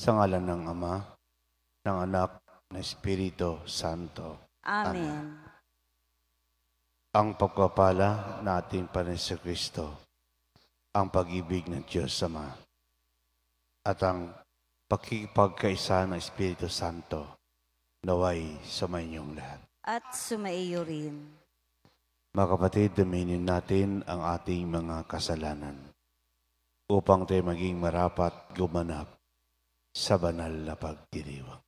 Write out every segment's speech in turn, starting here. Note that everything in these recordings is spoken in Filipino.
Sa ngalan ng Ama, ng Anak, ng Espiritu Santo. Amen. Ang pagpapala na ating Panginoon Kristo, ang pag-ibig ng Diyos Ama, at ang pakikipagkaisa ng Espiritu Santo, naway sa inyong lahat. At sumaiyo rin. Mga kapatid, daminin natin ang ating mga kasalanan upang tayo maging marapat gumanap sa banal na pagdiriwang.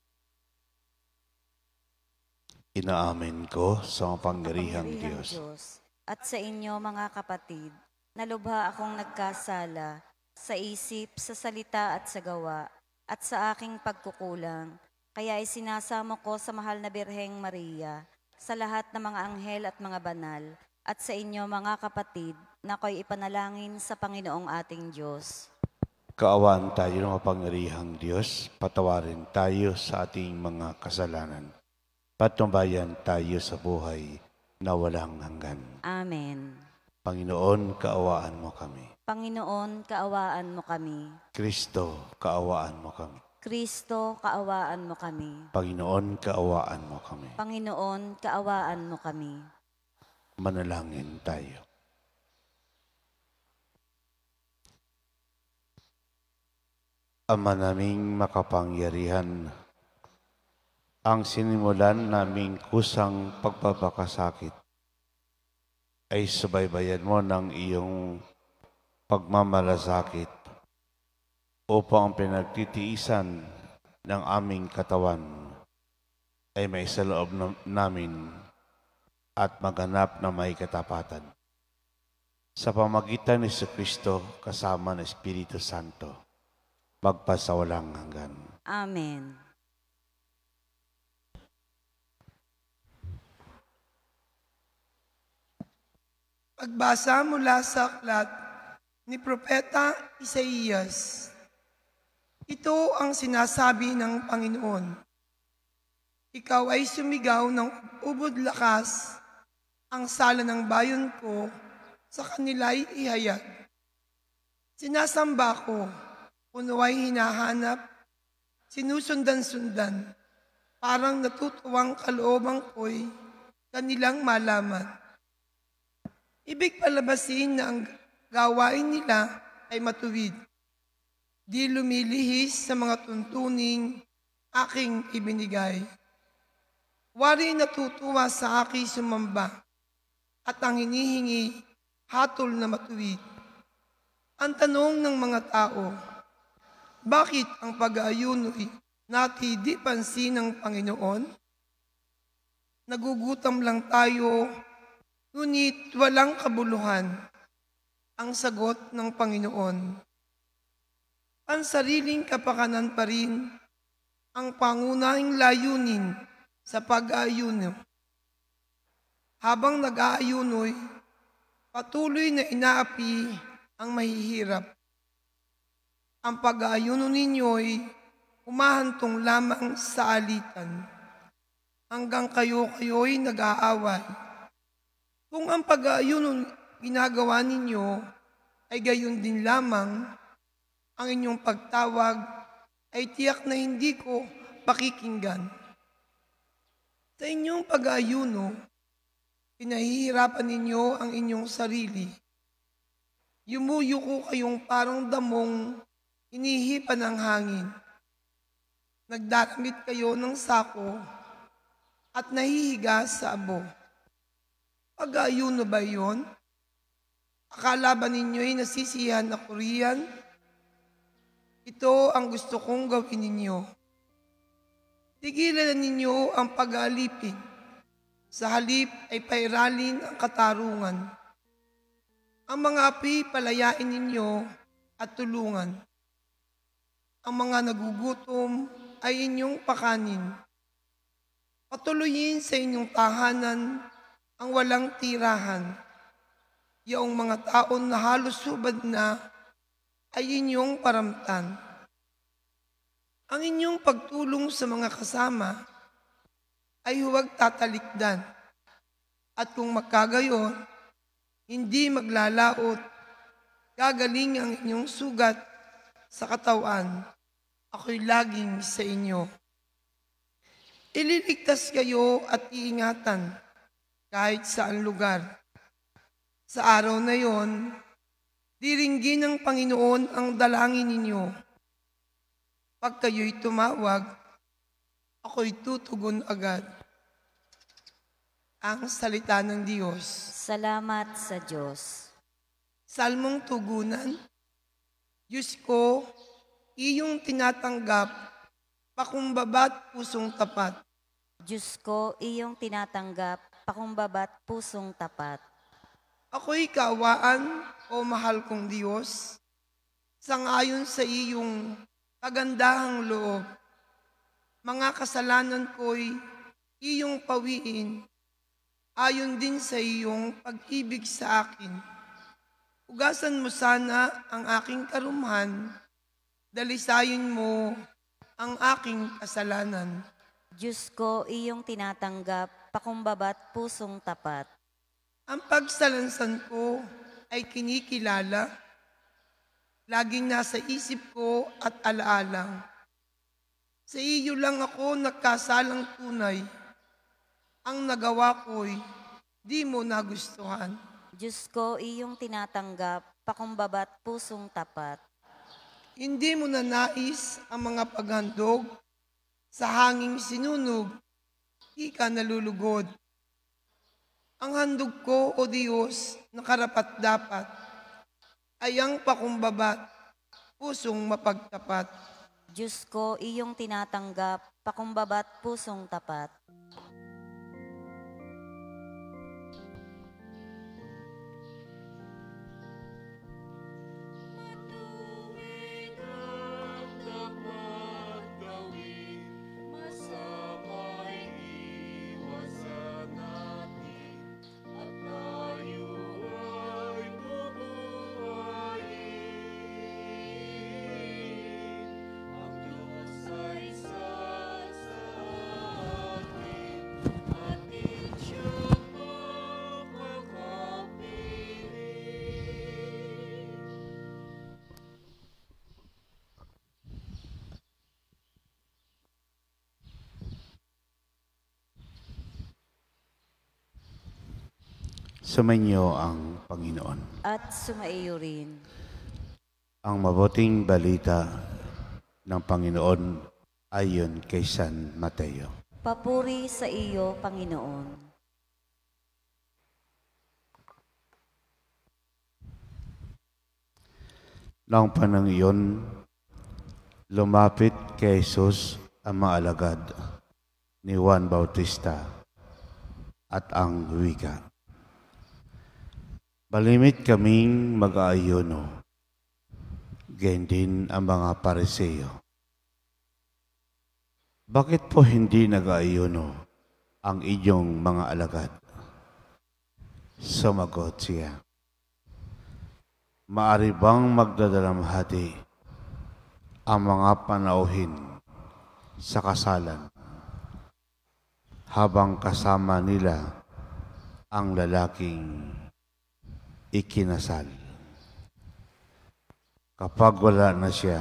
Inaamin ko sa makapangyarihang Diyos at sa inyo mga kapatid, na lubha akong nagkasala sa isip, sa salita at sa gawa, at sa aking pagkukulang. Kaya isinasamo ko sa mahal na Birheng Maria, sa lahat ng mga anghel at mga banal, at sa inyo mga kapatid, na ako'y ipanalangin sa Panginoong ating Diyos. Kaawaan tayo ng makapangyarihang Diyos, patawarin tayo sa ating mga kasalanan. Patnubayan tayo sa buhay na walang hanggan. Amen. Panginoon, kaawaan mo kami. Panginoon, kaawaan mo kami. Kristo, kaawaan mo kami. Kristo, kaawaan mo kami. Panginoon, kaawaan mo kami. Panginoon, kaawaan mo kami. Manalangin tayo. Ama naming makapangyarihan, ang sinimulan naming kusang pagpapakasakit ay subaybayan mo ng iyong pagmamalasakit upang ang pinagtitiisan ng aming katawan ay may sa loob namin at maganap na may katapatan. Sa pamagitan ni Kristo kasama ng Espiritu Santo, magpasawalang hanggan. Amen. Pagbasa mula sa aklat ni Propeta Isaías. Ito ang sinasabi ng Panginoon. Ikaw ay sumigaw ng ubod lakas, ang sala ng bayon ko sa kanila'y ihayag. Sinasamba ko, puno ay hinahanap, sinusundan-sundan, parang natutuwang kalooban ko'y kanilang malaman. Ibig palabasin na ang gawain nila ay matuwid. Di lumilihis sa mga tuntuning aking ibinigay. Wari natutuwa sa aking sumamba at ang hinihingi hatol na matuwid. Ang tanong ng mga tao, bakit ang pag-aayuno'y nati di pansin ng Panginoon? Nagugutom lang tayo, ngunit walang kabuluhan. Ang sagot ng Panginoon, ang sariling kapakanan pa rin ang pangunahing layunin sa pag-aayuno. Habang nag-aayuno'y patuloy na inaapi ang mahihirap. Ang pag-aayuno ninyo'y humahantong lamang sa alitan hanggang kayo'y nag-aaway. Kung ang pag-aayuno ginagawa ninyo ay gayon din lamang, ang inyong pagtawag ay tiyak na hindi ko pakikinggan. Sa inyong pag-aayuno, pinahihirapan ninyo ang inyong sarili. Yumuyuko kayong parang damong hinihipan ng hangin. Nagdaramit kayo ng sako at nahihiga sa abo. Pag-aayuno ba yun? Akala ba ninyo'y nasisiyahan ako riyan? Ito ang gusto kong gawin ninyo. Tigilan ninyo ang pag-aalipin. Sa halip ay pairalin ang katarungan. Ang mga api palayain ninyo at tulungan. Ang mga nagugutom ay inyong pakanin. Patuloyin sa inyong tahanan ang walang tirahan. Yaong mga taon na halos hubad na ay inyong paramtan. Ang inyong pagtulong sa mga kasama ay huwag tatalikdan. At kung magkagayon, hindi maglalaot, gagaling ang inyong sugat sa katawan. ako'y laging sa inyo. Ililigtas kayo at iingatan kahit saan lugar. Sa araw na yon, diringgin ng Panginoon ang dalangin ninyo. Pag kayo'y tumawag, ako'y tutugon agad. Ang salita ng Diyos. Salamat sa Diyos. Salmong tugunan. Diyos ko, iyong tinatanggap, pakumbaba't pusong tapat. Diyos ko, iyong tinatanggap, pakumbaba't pusong tapat. Ako'y kaawaan, o mahal kong Diyos, sangayon sa iyong kagandahang loob. Mga kasalanan ko'y iyong pawiin, ayon din sa iyong pag-ibig sa akin. Hugasan mo sana ang aking karumhan, dalisayin mo ang aking kasalanan. Diyos ko, iyong tinatanggap, pakumbaba't pusong tapat. Ang pagsalansan ko ay kinikilala, laging nasa isip ko at alaalang. Sa iyo lang ako nagkasalang tunay, ang nagawa ko'y di mo nagustuhan. Diyos ko, iyong tinatanggap, pakumbaba't pusong tapat. Hindi mo na nais ang mga paghandog, sa hanging sinunog, di ka nalulugod. Ang handog ko, o Diyos, na karapat-dapat, ay ang pakumbaba't pusong mapagtapat. Diyos ko, iyong tinatanggap, pakumbaba't pusong tapat. Sumainyo ang Panginoon. At sumaiyo rin. Ang mabuting balita ng Panginoon ayon kay San Mateo. Papuri sa iyo, Panginoon. Noong panahon iyon, lumapit kay Jesus ang mga alagad ni Juan Bautista at ang wika. Malimit kaming mag-aayuno, gayon din ang mga Pariseo. Bakit po hindi nag-aayuno ang inyong mga alagad? Sumagot siya, maari bang magdadalamhati ang mga panauhin sa kasalan habang kasama nila ang lalaking ikinasal? Kapag wala na siya,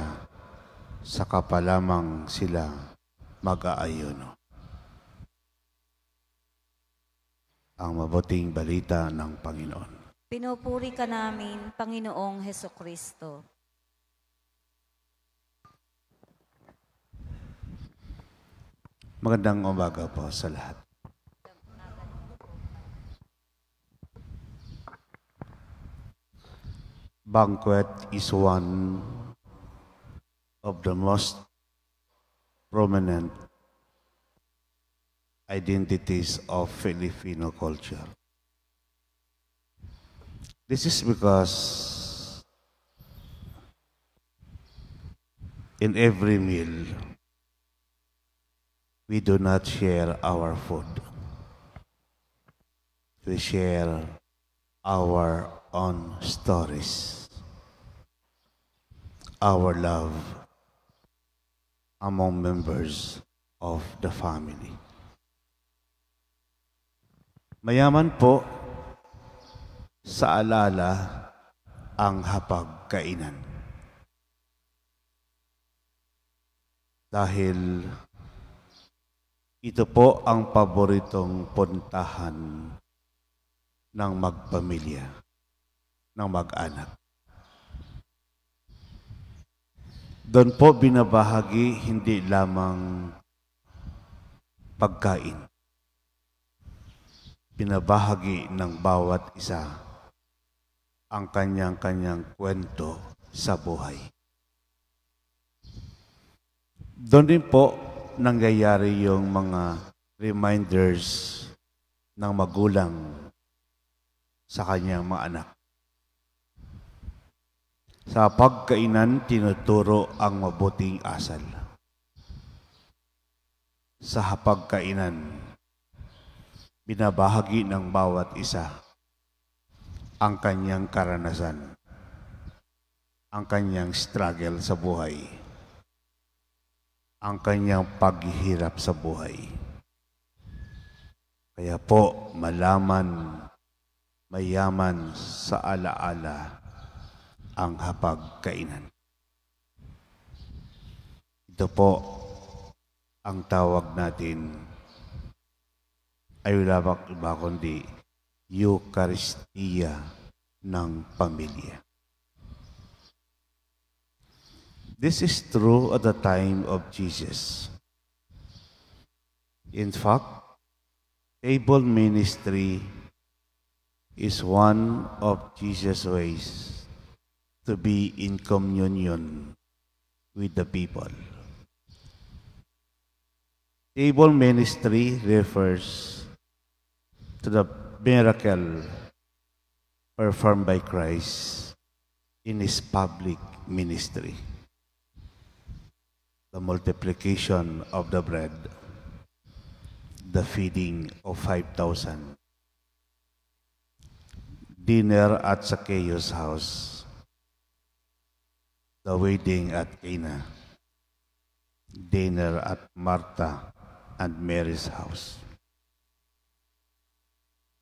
saka pa lamang sila mag-aayuno. Ang mabuting balita ng Panginoon. Pinupuri ka namin, Panginoong Hesukristo. Magandang umaga po sa lahat. Banquet is one of the most prominent identities of Filipino culture. This is because in every meal, we do not share our food. We share our own stories, our love among members of the family. Mayaman po sa alala ang hapagkainan. Dahil ito po ang paboritong puntahan ng magpamilya, ng mag-anak. Doon po binabahagi hindi lamang pagkain. Binabahagi ng bawat isa ang kanyang-kanyang kwento sa buhay. Doon din po nangyayari yung mga reminders ng magulang sa kanyang mga anak. Sa pagkainan, tinuturo ang mabuting asal. Sa pagkainan, binabahagi ng bawat isa ang kanyang karanasan, ang kanyang struggle sa buhay, ang kanyang paghihirap sa buhay. Kaya po, mayaman sa alaala ang hapagkainan. Ito po ang tawag natin ay wala iba kundi Eucharistia ng pamilya. This is true at the time of Jesus. In fact, table ministry is one of Jesus' ways to be in communion with the people. Table ministry refers to the miracle performed by Christ in His public ministry. The multiplication of the bread, the feeding of 5,000, dinner at Zacchaeus' house, the wedding at Cana, dinner at Martha and Mary's house.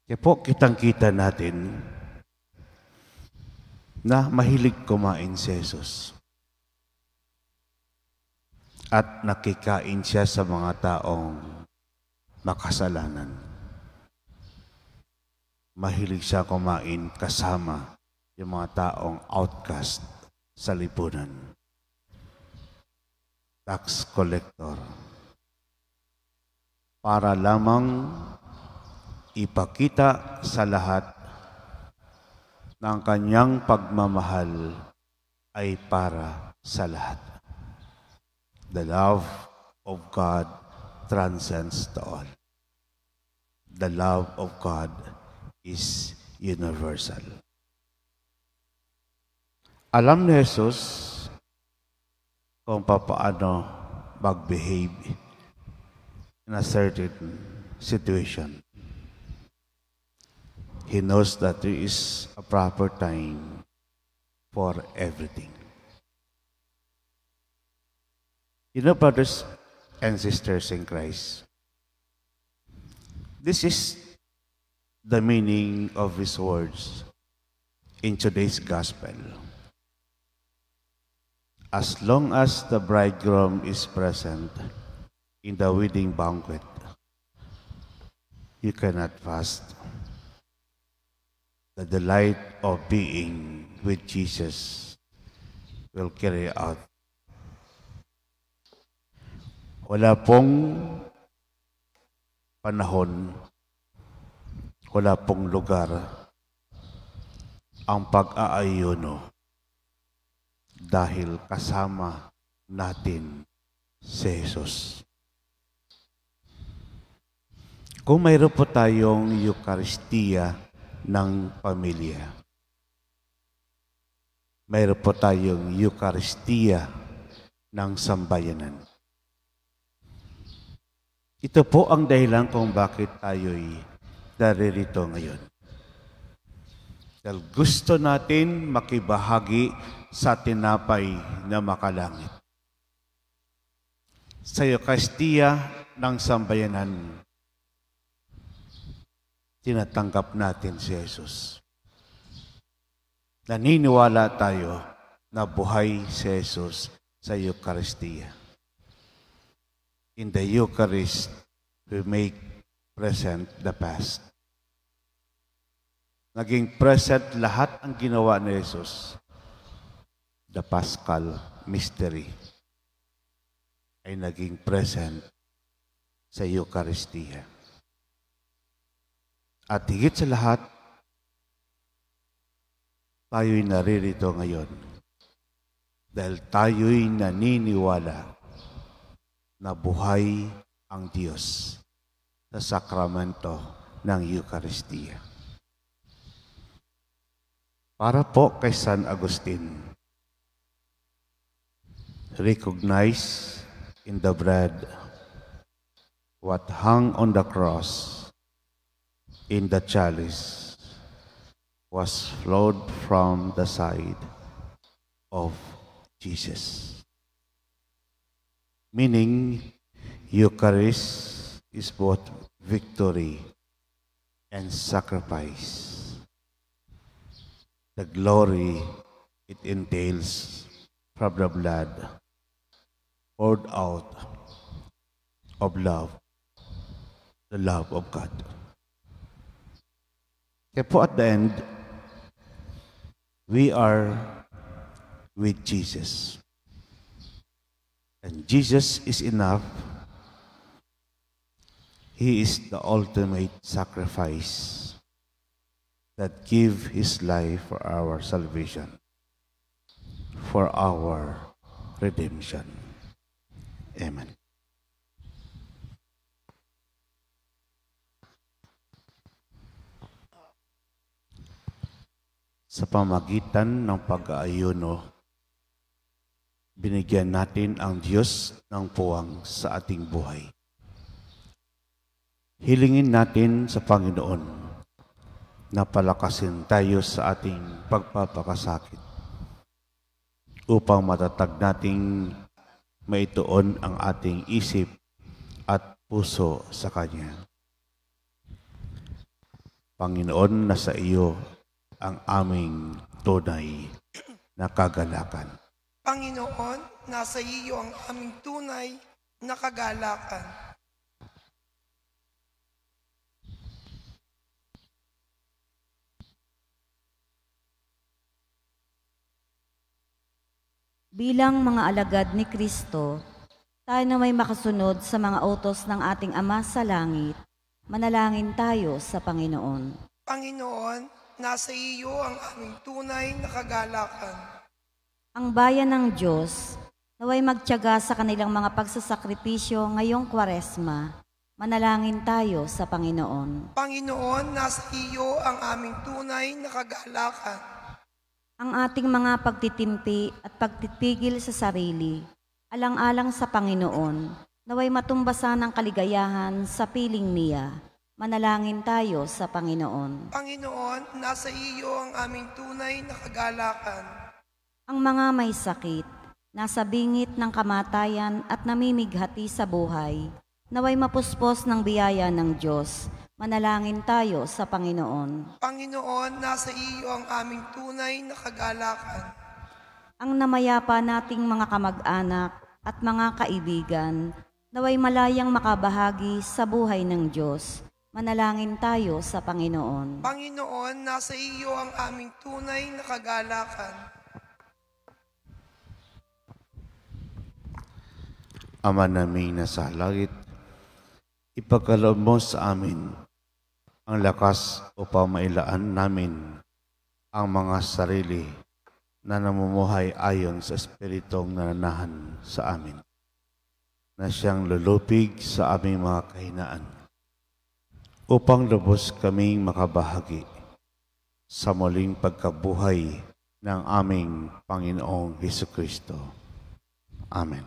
Kaya po kitang-kita natin na mahilig kumain si Jesus. At nakikain siya sa mga taong makasalanan. Mahilig siya kumain kasama yung mga taong outcast sa lipunan. Tax collector. Para lamang ipakita sa lahat ng kanyang pagmamahal ay para sa lahat. The love of God transcends to all. The love of God is universal. Alam ni Jesus kung paano mag-behave in a certain situation. He knows that there is a proper time for everything. You know, brothers and sisters in Christ, this is the meaning of His words in today's gospel. As long as the bridegroom is present in the wedding banquet, you cannot fast. The delight of being with Jesus will carry out. Wala pong panahon, wala pong lugar ang pag-aayuno dahil kasama natin si Jesus. Kung mayroon po tayong Eucharistia ng pamilya, mayroon po tayong Eucharistia ng sambayanan. Ito po ang dahilan kung bakit tayo'y naririto ngayon. Dahil gusto natin makibahagi sa tinapay na makalangit. Sa Eucharistia ng sambayanan, tinatanggap natin si Jesus. Naniniwala tayo na buhay si Jesus sa Eucharistia. In the Eucharist, we make present the past. Naging present lahat ang ginawa ni Jesus. The Paschal Mystery ay naging present sa Eucharistia. At higit sa lahat, tayo'y naririto ngayon dahil tayo'y naniniwala na buhay ang Diyos sa sakramento ng Eucharistia. Para po kay San Agustin, recognize in the bread what hung on the cross, in the chalice was flowed from the side of Jesus. Meaning, Eucharist is both victory and sacrifice. The glory it entails from the blood poured out of love, the love of God. Kaya po at the end, we are with Jesus. And Jesus is enough. He is the ultimate sacrifice that gave His life for our salvation, for our redemption. Amen. Sa pamagitan ng pag-aayuno, binigyan natin ang Diyos ng puwang sa ating buhay. Hilingin natin sa Panginoon na palakasin tayo sa ating pagpapakasakit upang matatag nating maituon ang ating isip at puso sa Kanya. Panginoon, nasa iyo ang aming tunay na kagalakan. Panginoon, nasa iyo ang aming tunay na kagalakan. Bilang mga alagad ni Kristo, tayo na may makasunod sa mga utos ng ating Ama sa langit, manalangin tayo sa Panginoon. Panginoon, nasa iyo ang aming tunay na kagalakan. Ang bayan ng Diyos, naway magtiyaga sa kanilang mga pagsasakripisyo ngayong Kwaresma, manalangin tayo sa Panginoon. Panginoon, nasa iyo ang aming tunay na kagalakan. Ang ating mga pagtitimpi at pagtipigil sa sarili, alang-alang sa Panginoon, naway matumbasan ng kaligayahan sa piling niya. Manalangin tayo sa Panginoon. Panginoon, nasa iyo ang aming tunay na kagalakan. Ang mga may sakit, nasa bingit ng kamatayan at namimighati sa buhay, naway mapuspos ng biyaya ng Diyos. Manalangin tayo sa Panginoon. Panginoon, nasa iyo ang aming tunay na kagalakan. Ang namayapa nating mga kamag-anak at mga kaibigan, naway malayang makabahagi sa buhay ng Diyos. Manalangin tayo sa Panginoon. Panginoon, nasa iyo ang aming tunay na kagalakan. Ama namin na sa langit, ipagkaloob mo sa amin ang lakas upang mailaan namin ang mga sarili na namumuhay ayon sa Espiritong nananahan sa amin, na siyang lulupig sa aming mga kahinaan, upang lubos kaming makabahagi sa muling pagkabuhay ng aming Panginoong Hesukristo. Amen.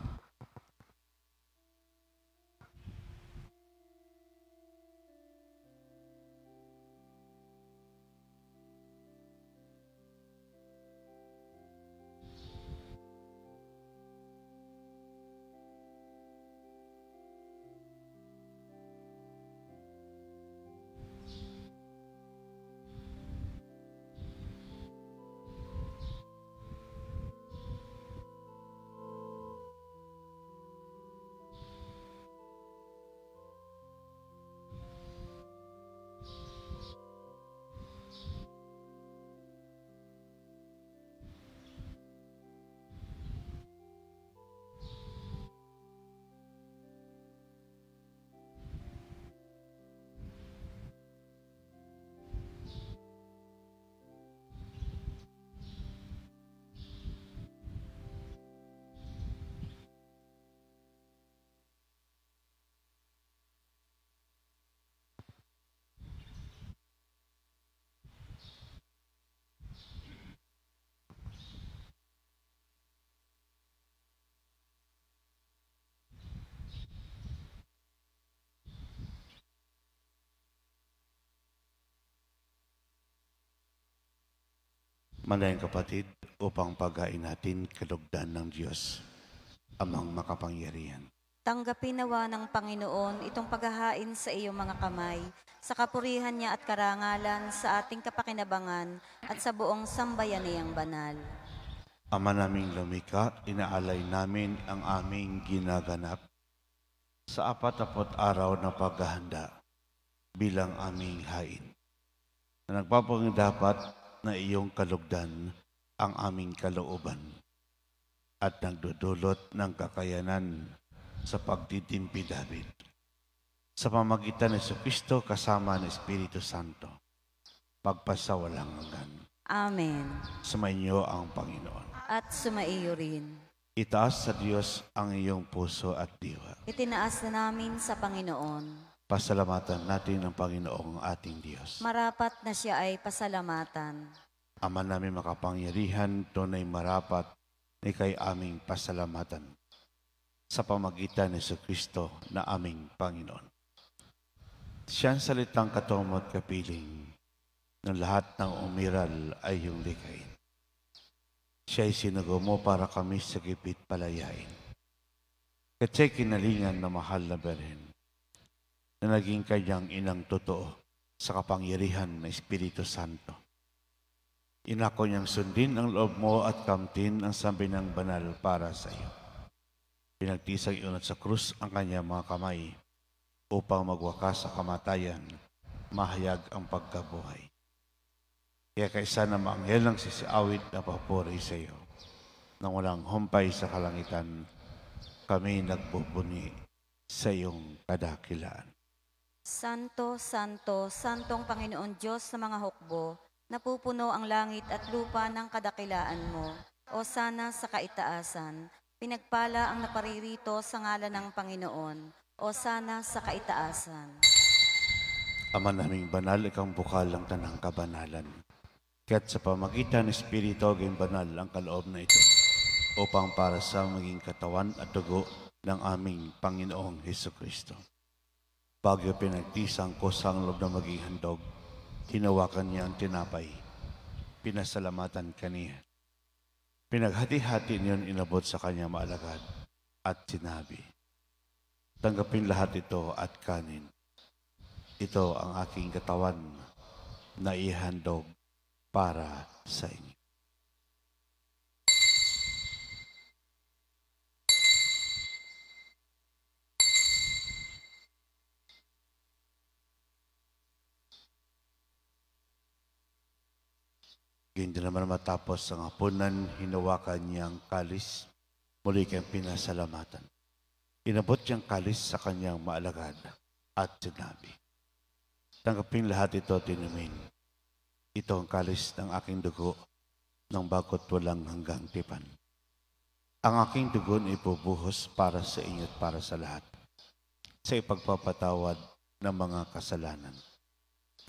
Manayang kapatid, upang paghain natin kalugdan ng Diyos, Amang makapangyarihan. Tanggapin nawa ng Panginoon itong paghahain sa iyong mga kamay, sa kapurihan niya at karangalan sa ating kapakinabangan at sa buong sambayan niyang banal. Ama naming lumikha, inaalay namin ang aming ginaganap sa 40 araw na paghahanda bilang aming hain, na nagpapandapat na iyong kalugdan ang aming kalooban at nagdudulot ng kakayanan sa pagtitimpi David. Sa pamagitan ng Kristo kasama ng Espiritu Santo, pagpasawalang hanggan. Amen. Sumainyo ang Panginoon. At sumaiyo rin. Itaas sa Diyos ang iyong puso at diwa. Itinaas na namin sa Panginoon. Pasalamatan natin ang Panginoong ating Diyos. Marapat na siya ay pasalamatan. Ama namin makapangyarihan, tunay marapat na ika'y aming pasalamatan sa pamagitan ni Kristo na aming Panginoon. Siyang salitang katumo at kapiling ng lahat ng umiral ay iyong likain. Siya'y sinugo mo para kami sa gipit palayain. Katsa'y kinalingan na mahal na Berhen na naging kanyang inang totoo sa kapangyarihan ng Espiritu Santo. Inako niyang sundin ang loob mo at kamtin ang sambi ng banal para sa iyo. Pinagtisang iunat sa krus ang kanyang mga kamay upang magwakas sa kamatayan, mahayag ang pagkabuhay. Kaya kaisa na maanghel ng sisiawit na papuri sa iyo. Nang walang humpay sa kalangitan, kami nagbubuni sa iyong kadakilaan. Santo, Santo, Santong Panginoon Diyos ng mga hukbo, napupuno ang langit at lupa ng kadakilaan mo. O sana sa kaitaasan, pinagpala ang naparirito sa ngalan ng Panginoon. O sana sa kaitaasan. Ama naming banal, ikang bukal ang tanang kabanalan. Kaya't sa pamagitan ng Espiritu aging banal ang kaloob na ito, upang para sa maging katawan at dugo ng aming Panginoong Hesukristo. Bago pinagtisang ko sa loob na maging handog, hinawakan niya ang tinapay, pinasalamatan kaniya. Pinaghati-hati niyon inabot sa kanya maalagad at sinabi, tanggapin lahat ito at kanin. Ito ang aking katawan na ihandog para sa inyo. Hindi naman matapos ang hapunan, hinawakan niyang kalis, muli kang pinasalamatan. Inabot niyang kalis sa kanyang maalagad at sinabi, tanggapin lahat ito, tinumin. Ito ang kalis ng aking dugo ng bago't walang hanggang tipan. Ang aking dugo ay ibubuhos para sa inyo at para sa lahat, sa ipagpapatawad ng mga kasalanan.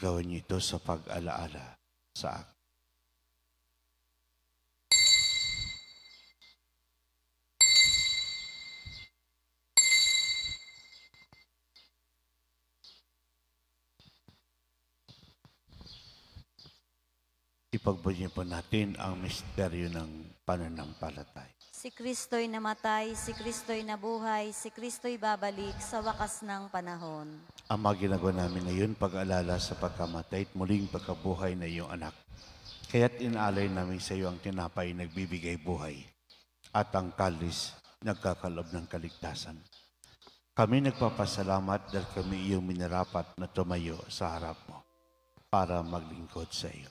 Gawin niyo ito sa pag-alaala sa akin. Ipagbunyi po natin ang misteryo ng pananampalataya. Si Kristo'y namatay, si Kristo'y nabuhay, si Kristo'y babalik sa wakas ng panahon. Ang mga ginagawa namin ngayon, pag-alala sa pagkamatay at muling pagkabuhay na iyong anak. Kaya't inaalay namin sa iyo ang tinapay nagbibigay buhay at ang kalis nagkakalob ng kaligtasan. Kami nagpapasalamat dahil kami iyong minarapat na tumayo sa harap mo para maglingkod sa iyo.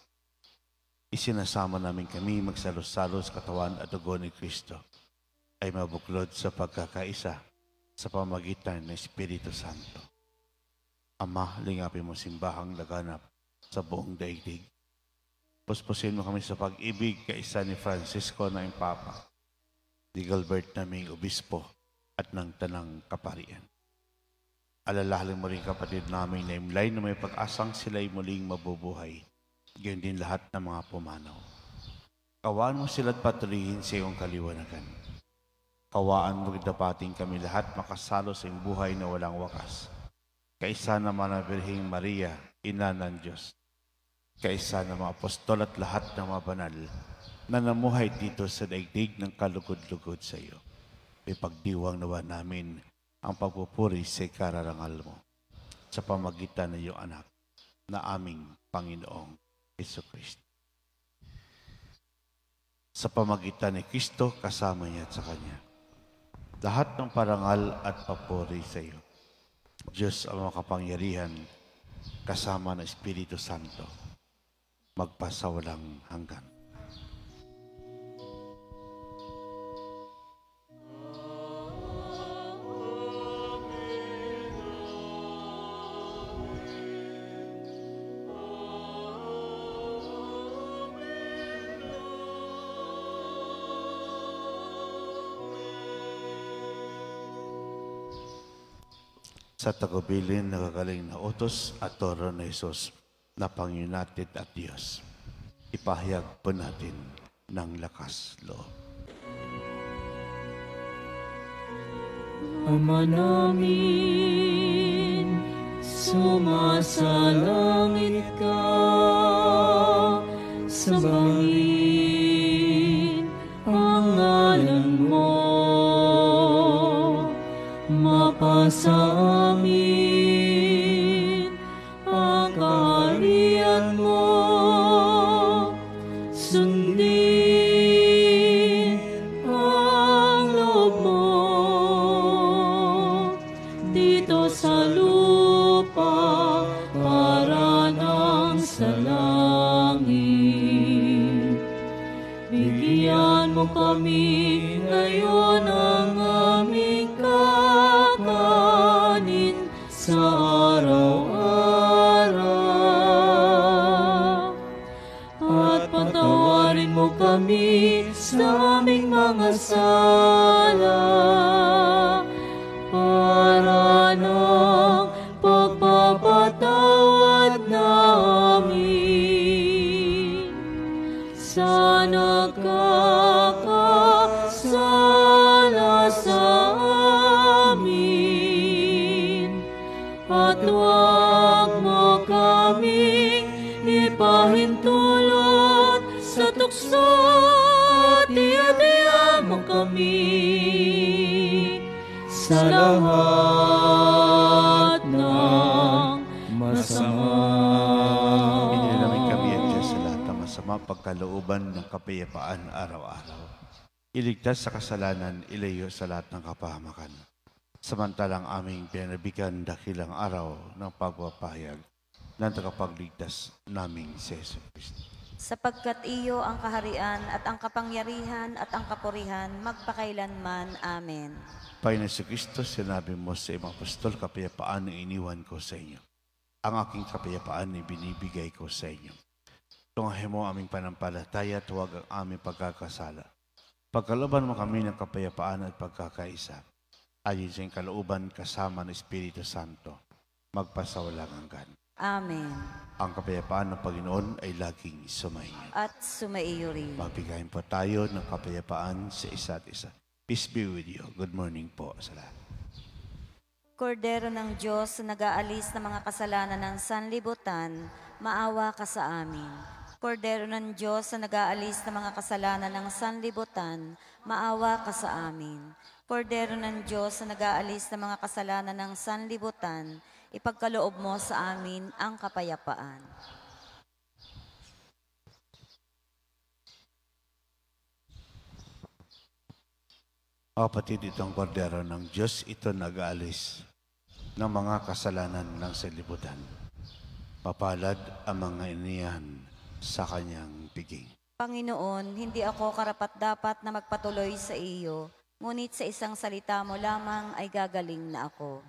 Isinasama namin kami magsalos-salos katawan at dugo ni Kristo ay mabuklod sa pagkakaisa sa pamagitan ng Espiritu Santo. Ama, lingapin mo simbahang laganap sa buong daigdig. Puspusin mo kami sa pag-ibig kaisa ni Francisco na Papa, ni Gilbert naming Obispo at ng Tanang Kaparian. Alalahanin mo rin kapatid namin na imlay na may pag-asang sila'y muling mabubuhay. Gayon din lahat ng mga pumanaw. Kawaan mo sila't patuloyin sa iyong kaliwanagan. Kawaan mo dapating kami lahat makasalo sa iyong buhay na walang wakas. Kaisa naman ang Birheng Maria, Ina ng Diyos, kaisa ng mga apostol at lahat ng mga banal na namuhay dito sa daigdig ng kalugod-lugod sa iyo. Ipagdiwang nawa namin ang pagpupuri sa ikararangal mo sa pamagitan ng iyong anak na aming Panginoong Jesucristo. Sa pamagitan ni Kristo, kasama niya at sa Kanya, lahat ng parangal at papuri sa iyo, Diyos ang makapangyarihan, kasama ng Espiritu Santo, magpasawalang hanggan. Sa tagubilin na kagaling na utos at toro na Jesus na Panginoon natin at Diyos, ipahayag po natin ng lakas loob. Ama namin, sumasalangit ka, sambahin ang ngalan mo, mapasa amin ang kaharian mo, sundin ang loob mo dito sa lupa para nang sa langit. Bigyan mo kami ngayon ang aming kakanin sa araw-araw. At patawarin mo kami sa aming mga sala para ng pagpapatawad namin sa nagkakasala sa amin. At huwag mo kaming ipahintulot sa tukso, at iadya mo kami sa lahat ng masama. Inilamin kami at Diyos sa lahat ng masama, pagkalooban ng kapayapaan araw-araw. Iligtas sa kasalanan, ilayo sa lahat ng kapahamakan. Samantalang aming pinanabigan dakilang araw ng pagpapahayag ng tagapagligtas naming si Jesus Cristo. Sapagkat iyo ang kaharian at ang kapangyarihan at ang kapurihan magpakailanman. Amen. Panginoon si Kristo, sinabi mo sa imang apostol, kapayapaan ang iniwan ko sa inyo. Ang aking kapayapaan ay binibigay ko sa inyo. Tungahin mo aming panampalataya at huwag ang aming pagkakasala. Pagkalooban mo kami ng kapayapaan at pagkakaisa, ayon sa iyong kalooban kasama ng Espiritu Santo, magpasawalang hanggan. Amen. Ang kapayapaan ng Panginoon ay laging sumainyo. At sumaiyo rin. Magbigayin po tayo ng kapayapaan sa isa't isa. Peace be with you. Good morning po sa lahat. Kordero ng Diyos na nag-aalis ng mga kasalanan ng sanlibutan, maawa ka sa amin. Kordero ng Diyos na nag-aalis ng mga kasalanan ng sanlibutan, maawa ka sa amin. Kordero ng Diyos na nag-aalis ng mga kasalanan ng sanlibutan, ipagkaloob mo sa amin ang kapayapaan. Kapatid, itong kordero ng Diyos, ito nag-aalis ng mga kasalanan ng sanlibutan. Papalad ang mga iniyan sa kanyang piging. Panginoon, hindi ako karapat-dapat na magpatuloy sa iyo, ngunit sa isang salita mo lamang ay gagaling na ako.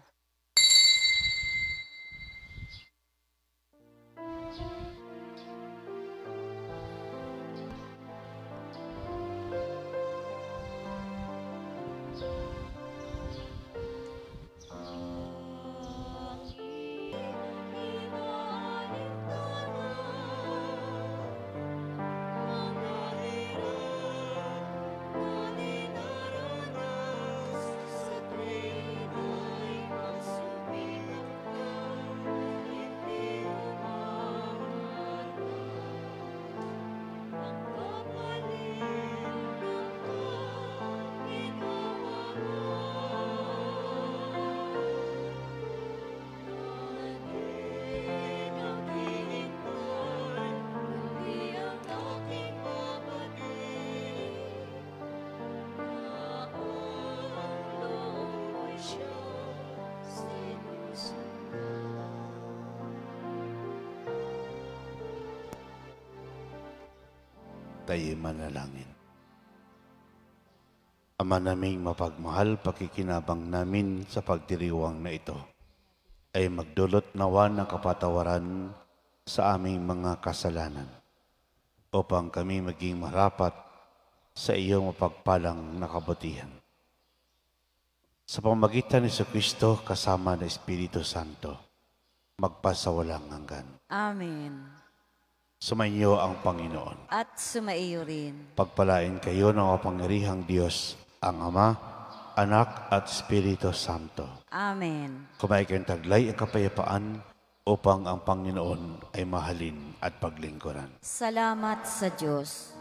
tayo manalangin. Ama naming mapagmahal, pakikinabang namin sa pagdiriwang na ito ay magdulot nawa ng kapatawaran sa aming mga kasalanan upang kami maging marapat sa iyong mapagpalang nakabutihan. Sa pamagitan ni Kristo kasama ng Espiritu Santo, magpasawalang hanggan. Amen. Sumainyo ang Panginoon. At sumaiyo rin. Pagpalain kayo ng kapangyarihang Diyos, ang Ama, Anak at Espiritu Santo. Amen. Kumain kayong taglay ang kapayapaan upang ang Panginoon ay mahalin at paglingkuran. Salamat sa Diyos.